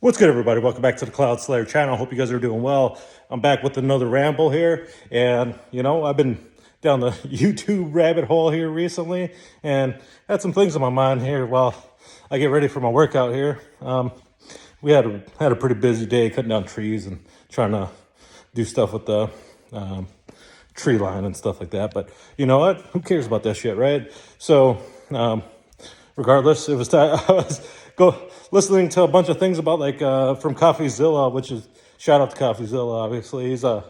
What's good, everybody? Welcome back to the Cloud Slayer channel. Hope you guys are doing well. I'm back with another ramble here. And, I've been down the YouTube rabbit hole here recently and had some things on my mind here while I get ready for my workout here. We had a pretty busy day cutting down trees and trying to do stuff with the tree line and stuff like that. But you know what? Who cares about that shit, right? So, regardless, it was I was listening to a bunch of things about from CoffeeZilla, which is shout out to CoffeeZilla. Obviously, he's a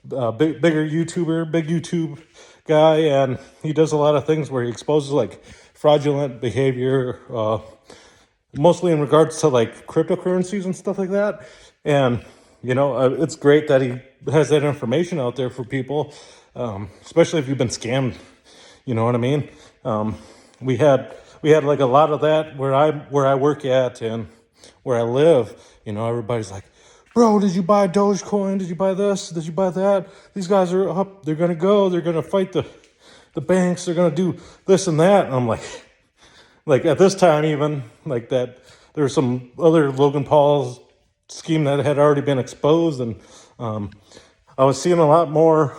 bigger YouTuber, big YouTube guy, and he does a lot of things where he exposes like fraudulent behavior, mostly in regards to like cryptocurrencies and stuff like that. And it's great that he has that information out there for people, especially if you've been scammed. You know what I mean? We had like a lot of that where I work at and where I live. Everybody's like, bro, did you buy Dogecoin? Did you buy this? Did you buy that? These guys are up. They're gonna go. They're gonna fight the banks. They're gonna do this and that. And I'm like at this time even like that. There was some other Logan Paul's scheme that had already been exposed, and I was seeing a lot more,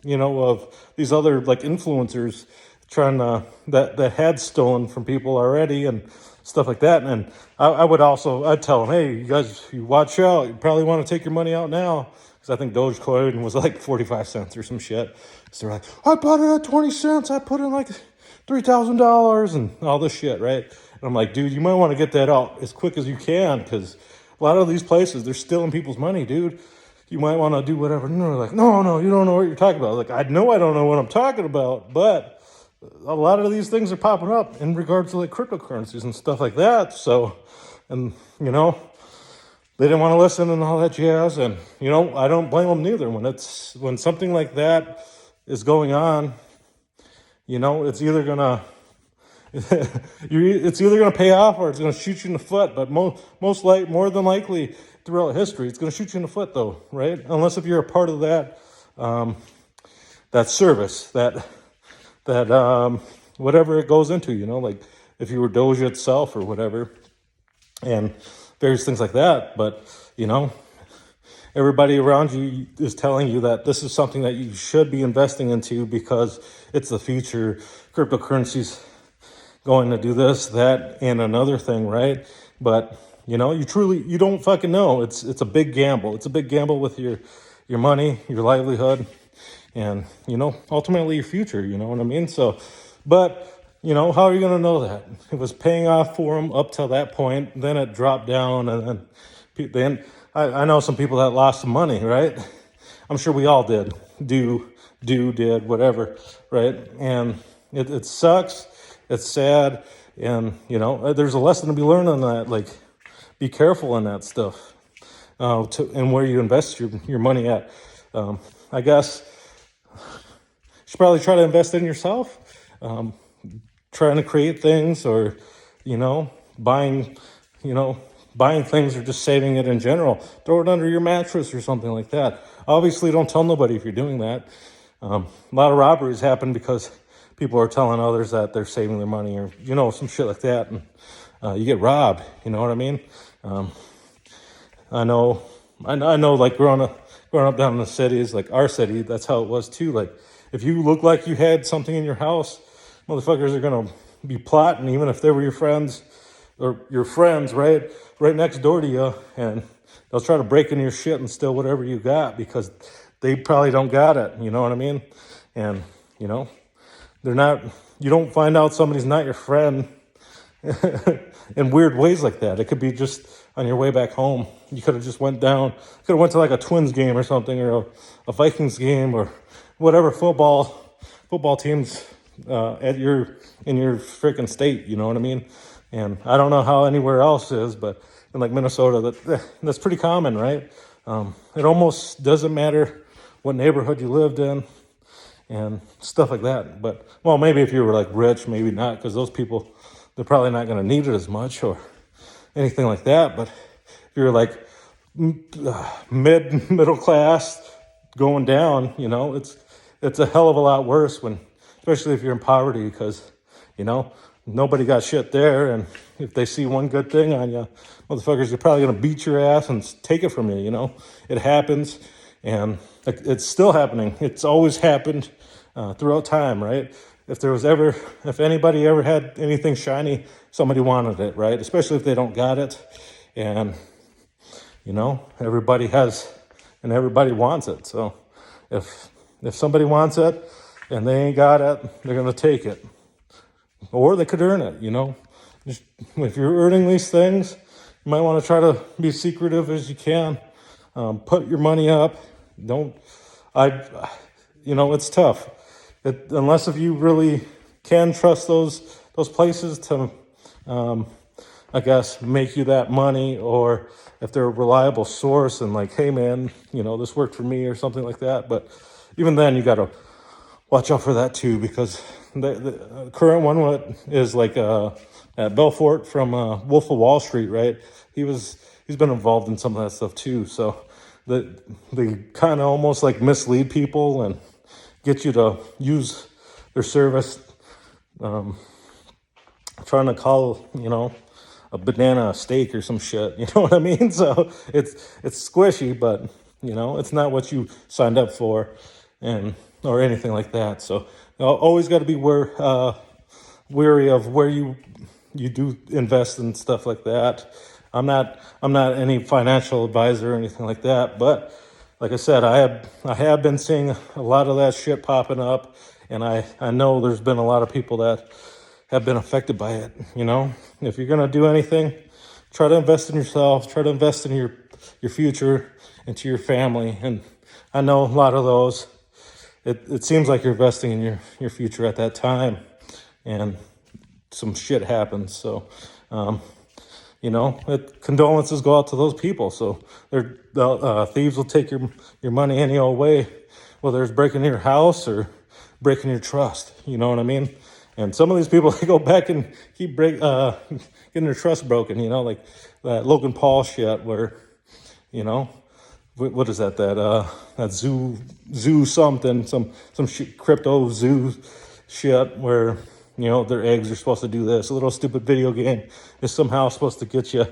of these other like influencers trying to that had stolen from people already and stuff like that. And I'd tell them, hey, you guys, you watch out. You probably want to take your money out now, because I think Dogecoin was like 45 cents or some shit. So they're like, I bought it at 20 cents. I put in like $3,000 and all this shit, right? And I'm like, dude, you might want to get that out as quick as you can, because a lot of these places, they're stealing people's money, dude. You might want to do whatever. And they're like, no, you don't know what you're talking about. Like, I know I don't know what I'm talking about, but a lot of these things are popping up in regards to like cryptocurrencies and stuff like that. So, and they didn't want to listen and all that jazz. And I don't blame them neither. When something like that is going on, it's either gonna it's either gonna pay off or it's gonna shoot you in the foot. But more than likely throughout history, it's gonna shoot you in the foot, though, right? Unless if you're a part of that that service that whatever it goes into, like if you were Doge itself or whatever, and various things like that. But everybody around you is telling you that this is something that you should be investing into because it's the future. Cryptocurrencies going to do this, that, and another thing, right? But you don't fucking know. It's a big gamble. It's a big gamble with your money, your livelihood, and ultimately your future. You know what I mean? So, but how are you going to know that? It was paying off for them up till that point. Then it dropped down, and then I know some people that lost some money, right? I'm sure we all did, did whatever, right? And it sucks. It's sad, and there's a lesson to be learned on that. Like, be careful on that stuff, and where you invest your money at. I guess you should probably try to invest in yourself, trying to create things, or buying things, or just saving it in general. Throw it under your mattress or something like that. Obviously, don't tell nobody if you're doing that. A lot of robberies happen because people are telling others that they're saving their money, or some shit like that, and you get robbed. You know what I mean? I know. Like growing up down in the cities, like our city, that's how it was too. Like, if you look like you had something in your house, motherfuckers are gonna be plotting, even if they were your friends right next door to you, and they'll try to break into your shit and steal whatever you got because they probably don't got it. You know what I mean? And they're not. You don't find out somebody's not your friend in weird ways like that. It could be just on your way back home. You could have just went to like a Twins game or something, or a Vikings game, or whatever football teams in your freaking state. You know what I mean? And I don't know how anywhere else is, but in like Minnesota, that's pretty common, right? It almost doesn't matter what neighborhood you lived in and stuff like that. But, well, maybe if you were like rich, maybe not, because those people, they're probably not going to need it as much or anything like that. But if you're like middle class going down, it's a hell of a lot worse especially if you're in poverty, because nobody got shit there. And if they see one good thing on you, motherfuckers are probably going to beat your ass and take it from you, you know? It happens, and it's still happening. It's always happened throughout time, right? If anybody ever had anything shiny, somebody wanted it, right? Especially if they don't got it. And, you know, everybody wants it. So if somebody wants it and they ain't got it, they're going to take it. Or they could earn it, you know. If you're earning these things, you might want to try to be secretive as you can. Put your money up. It's tough. Unless if you really can trust those places to, I guess, make you that money, or if they're a reliable source and like, hey man, you know, this worked for me or something like that. But even then, you got to watch out for that too, because the current one is like at Belfort from Wolf of Wall Street, right? He's been involved in some of that stuff too. So they kind of almost like mislead people and get you to use their service, trying to call, you know, a banana a steak or some shit. You know what I mean? So it's squishy, but you know, it's not what you signed up for, or anything like that. So always got to be wary of where you do invest in stuff like that. I'm not any financial advisor or anything like that, but like I said, I have been seeing a lot of that shit popping up, and I know there's been a lot of people that have been affected by it. You know, if you're gonna do anything, try to invest in yourself, try to invest in your future, into your family. And I know a lot of those, it seems like you're investing in your future at that time, and some shit happens. So you know, condolences go out to those people. So thieves will take your money any old way, whether it's breaking your house or breaking your trust. You know what I mean? And some of these people, they go back and keep getting their trust broken. You know, like that Logan Paul shit, where, you know, what is that? That zoo something, some shit, crypto zoo shit, where, you know, their eggs are supposed to do this. A little stupid video game is somehow supposed to get you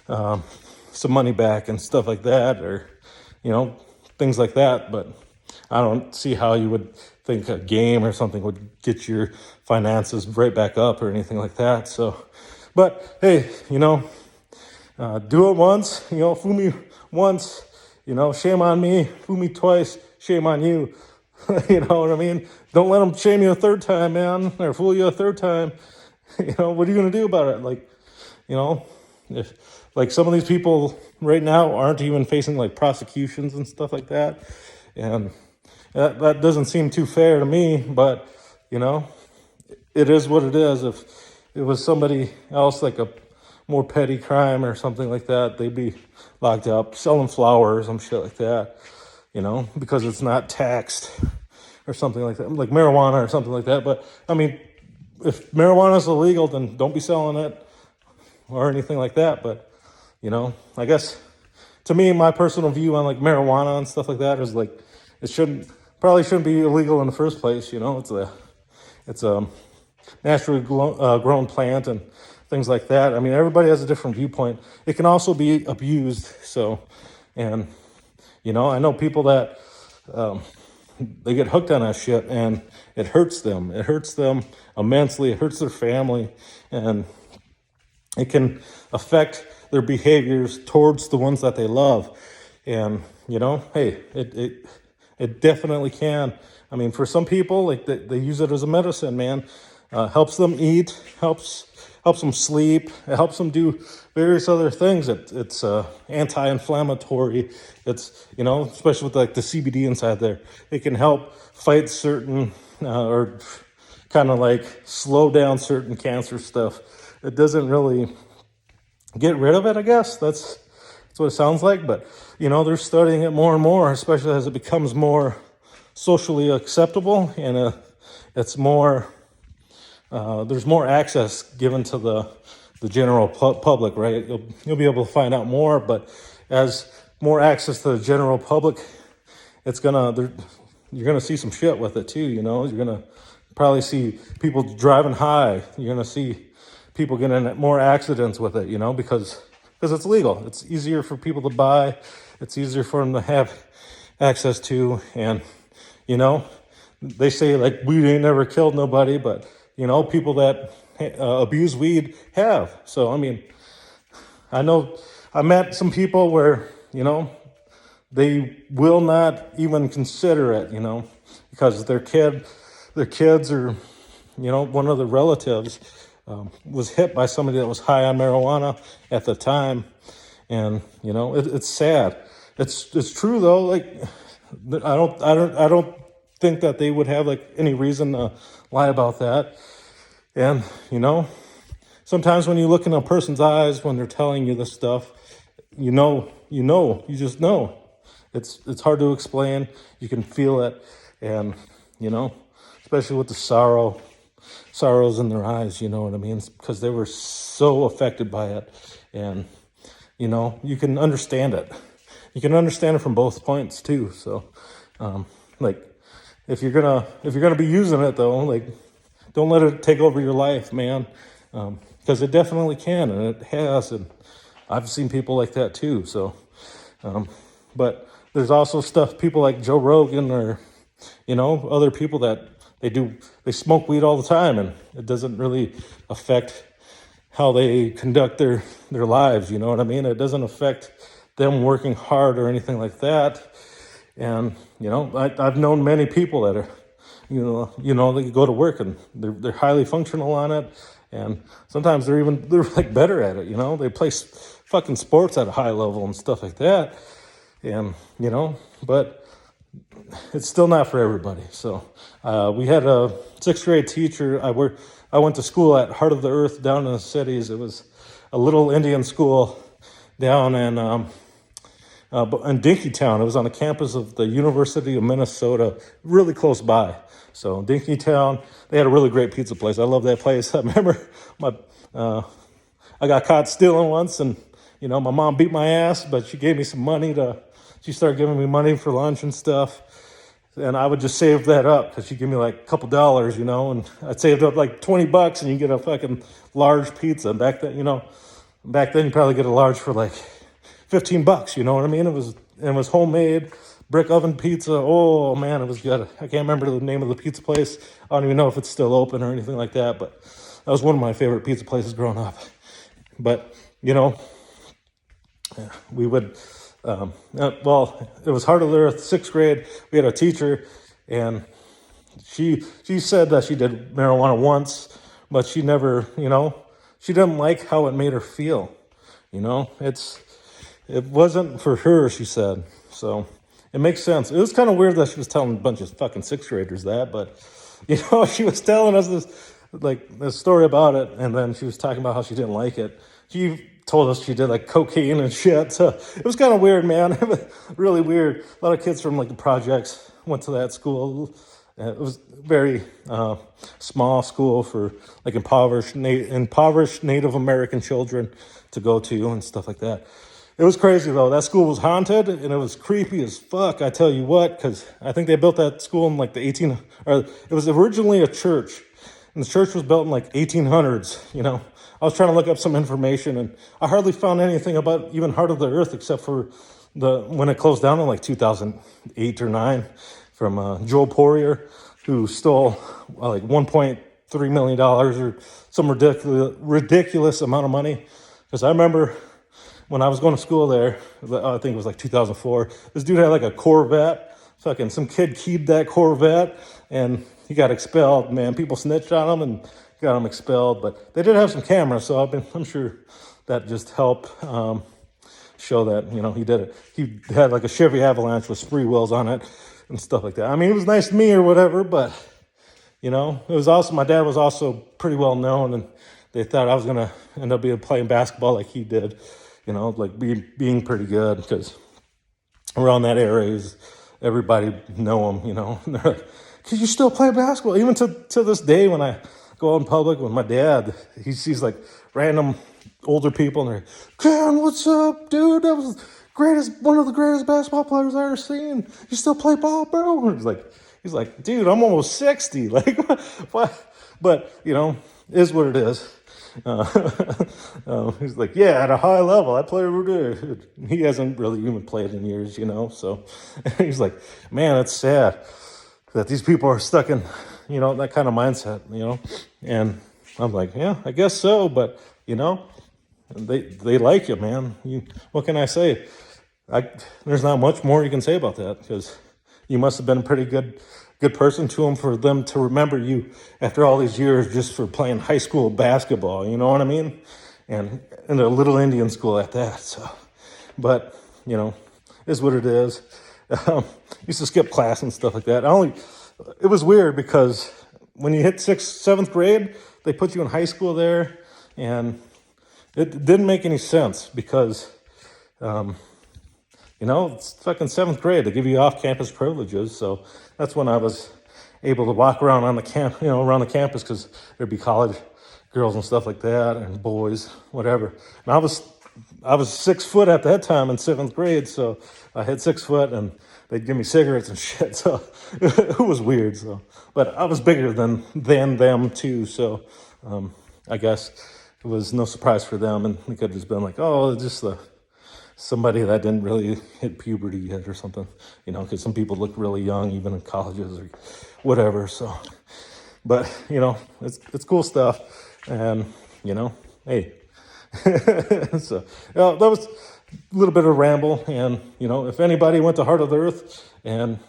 some money back and stuff like that, or, you know, things like that. But I don't see how you would think a game or something would get your finances right back up or anything like that. So, but hey, you know, do it once, you know, fool me once, you know, shame on me. Fool me twice, shame on you. You know what I mean? Don't let them shame you a third time, man, or fool you a third time. You know, what are you going to do about it? Like, you know, if like some of these people right now aren't even facing like prosecutions and stuff like that. And that doesn't seem too fair to me, but, you know, it is what it is. If it was somebody else, like a more petty crime or something like that, they'd be locked up selling flowers and shit like that, you know, because it's not taxed or something like that, like marijuana or something like that. But I mean, if marijuana is illegal, then don't be selling it or anything like that. But, you know, I guess to me, my personal view on like marijuana and stuff like that is like, probably shouldn't be illegal in the first place. You know, it's a naturally grown plant and things like that. I mean, everybody has a different viewpoint. It can also be abused. So, and, you know, I know people that, they get hooked on that shit, and it hurts them. It hurts them immensely. It hurts their family, and it can affect their behaviors towards the ones that they love. And, you know, hey, it definitely can. I mean, for some people, like they use it as a medicine, man. Helps them eat, helps them sleep, it helps them do various other things. It's anti-inflammatory. It's, you know, especially with like the CBD inside there, it can help fight certain or kind of like slow down certain cancer stuff. It doesn't really get rid of it, I guess. That's what it sounds like. But, you know, they're studying it more and more, especially as it becomes more socially acceptable, and it's more, there's more access given to the general public, right? You'll be able to find out more, but as more access to the general public, you're gonna see some shit with it too. You know, you're gonna probably see people driving high. You're going to see people getting in more accidents with it, because it's legal. It's easier for people to buy. It's easier for them to have access to. And, they say like weed ain't never killed nobody, but, people that abuse weed have. So, I mean, I know I met some people where, they will not even consider it, because their kids or, one of the relatives was hit by somebody that was high on marijuana at the time. And, it's sad. It's true though. Like, I don't think that they would have like any reason to lie about that. And, sometimes when you look in a person's eyes when they're telling you this stuff, you just know. It's hard to explain. You can feel it, and especially with the sorrows in their eyes. You know what I mean? Because they were so affected by it, and you can understand it. You can understand it from both points too. So, like, if you're gonna be using it though, like, don't let it take over your life, man. Because it definitely can, and it has, and I've seen people like that too. So, but there's also people like Joe Rogan or, other people that they smoke weed all the time, and it doesn't really affect how they conduct their lives. You know what I mean? It doesn't affect them working hard or anything like that. And, I've known many people that are, they go to work and they're highly functional on it. And sometimes they're like better at it, they play fucking sports at a high level and stuff like that. And, but it's still not for everybody. So, we had a 6th grade teacher. I went to school at Heart of the Earth down in the cities. It was a little Indian school down in Dinkytown. It was on the campus of the University of Minnesota, really close by. So Dinkytown, they had a really great pizza place. I love that place. I remember I got caught stealing once, and my mom beat my ass, but she gave me some money she started giving me money for lunch and stuff. And I would just save that up because she'd give me like a couple dollars, and I'd saved up like $20 and you get a fucking large pizza. Back then you probably get a large for like $15, you know what I mean? It was homemade brick oven pizza. Oh man, it was good. I can't remember the name of the pizza place. I don't even know if it's still open or anything like that, but that was one of my favorite pizza places growing up. But, we would, it was Heart of the Earth, 6th grade. We had a teacher, and she said that she did marijuana once, but she never, she didn't like how it made her feel. It wasn't for her, she said. So it makes sense. It was kind of weird that she was telling a bunch of fucking 6th graders that, but she was telling us this story about it, and then she was talking about how she didn't like it. She told us she did like cocaine and shit. So it was kind of weird, man. It was really weird. A lot of kids from like the projects went to that school. It was very small school for like impoverished Native American children to go to and stuff like that. It was crazy though. That school was haunted, and it was creepy as fuck. I tell you what, because I think they built that school in like it was originally a church, and the church was built in like 1800s. I was trying to look up some information, and I hardly found anything about even Heart of the Earth except for when it closed down in like 2008 or 9 from Joel Poirier, who stole like $1.3 million or some ridiculous amount of money. Because I remember when I was going to school there, I think it was like 2004, this dude had like a Corvette. Fucking some kid keyed that Corvette, and he got expelled, man. People snitched on him and got him expelled. But they did have some cameras, so I'm sure that just helped show that, he did it. He had like a Chevy Avalanche with spree wheels on it and stuff like that. I mean, it was nice to me or whatever, but, it was also, my dad was also pretty well known, and they thought I was going to end up playing basketball like he did, like being pretty good, because around that area, everybody know him, and they're like, can you still play basketball? Even to this day, when I go out in public with my dad, he sees like random older people, and they're like, Ken, what's up, dude? That was one of the greatest basketball players I ever seen. You still play ball, bro? And it's like, He's like, dude, I'm almost 60. Like, what? But, is what it is. He's like, yeah, at a high level, I play every day. He hasn't really even played in years, so he's like, man, it's sad that these people are stuck in, that kind of mindset, and I'm like, yeah, I guess so, but, they like you, man. What can I say? There's not much more you can say about that, because you must have been a pretty good person to them for them to remember you after all these years just for playing high school basketball, you know what I mean? And in a little Indian school at that. So, but, is what it is. Used to skip class and stuff like that. It was weird because when you hit 7th grade, they put you in high school there, and it didn't make any sense because, it's fucking 7th grade. They give you off-campus privileges, so that's when I was able to walk around on the around the campus, because there'd be college girls and stuff like that, and boys, whatever. And I was 6 foot at that time in 7th grade, so I had 6 foot, and they'd give me cigarettes and shit. So it was weird. So, but I was bigger than them too, so I guess it was no surprise for them, and they could have just been like, oh, just somebody that didn't really hit puberty yet or something, because some people look really young even in colleges or whatever. So, but it's cool stuff, and hey. So that was a little bit of ramble, and if anybody went to Heart of the Earth and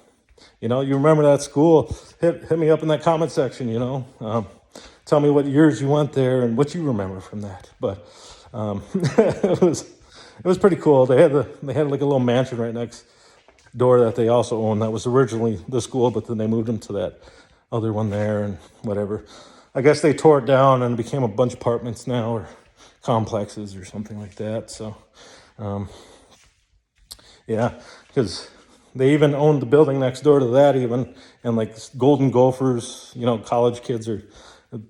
you remember that school, hit me up in that comment section. Tell me what years you went there and what you remember from that. But it was pretty cool. They had like a little mansion right next door that they also owned. That was originally the school, but then they moved them to that other one there and whatever. I guess they tore it down and it became a bunch of apartments now, or complexes or something like that. So, yeah, because they even owned the building next door to that even, and like Golden Gophers, college kids are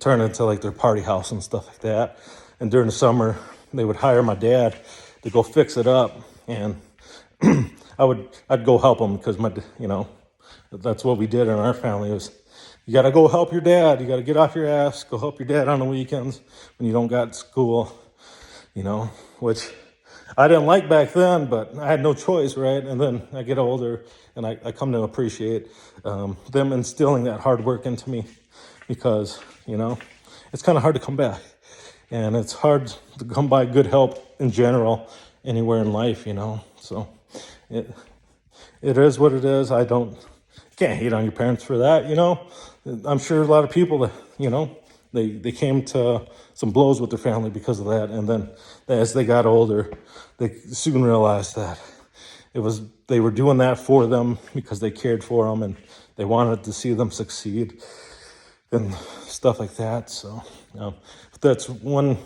turn into like their party house and stuff like that. And during the summer, they would hire my dad to go fix it up, and I'd go help him because that's what we did in our family. Was you got to go help your dad. You got to get off your ass, go help your dad on the weekends when you don't got school, which I didn't like back then, but I had no choice, right? And then I get older, and I come to appreciate them instilling that hard work into me, because, it's kind of hard to come back. And it's hard to come by good help in general anywhere in life, So it is what it is. Can't hate on your parents for that, I'm sure a lot of people that, they came to some blows with their family because of that. And then as they got older, they soon realized that they were doing that for them because they cared for them and they wanted to see them succeed and stuff like that. So that's one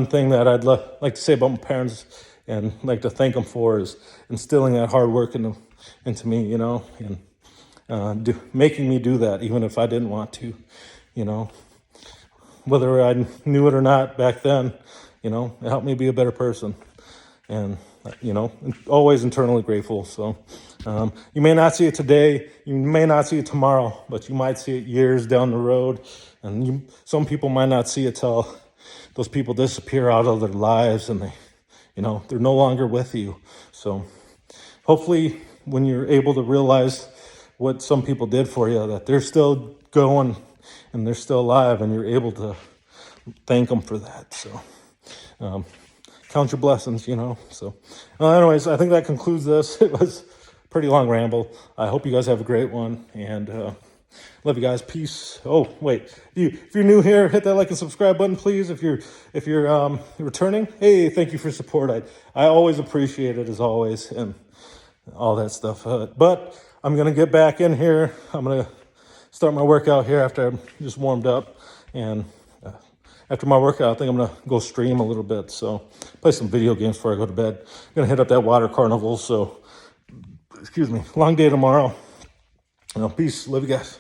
thing that I'd like to say about my parents, and like to thank them for, is instilling that hard work into me, and making me do that even if I didn't want to, whether I knew it or not back then. It helped me be a better person, and always internally grateful. So you may not see it today, you may not see it tomorrow, but you might see it years down the road, and some people might not see it till those people disappear out of their lives and they're no longer with you. So hopefully when you're able to realize what some people did for you, that they're still going and they're still alive, and you're able to thank them for that. So count your blessings, So anyways, I think that concludes this. It was a pretty long ramble. I hope you guys have a great one, and love you guys. Peace. Oh, wait. If you're new here, hit that like and subscribe button, please. If you're returning, hey, thank you for support. I always appreciate it, as always, and all that stuff. But I'm gonna get back in here. I'm gonna start my workout here after I'm just warmed up, and after my workout, I think I'm gonna go stream a little bit. So play some video games before I go to bed. I'm gonna hit up that water carnival. So, excuse me. Long day tomorrow. Peace. Love you guys.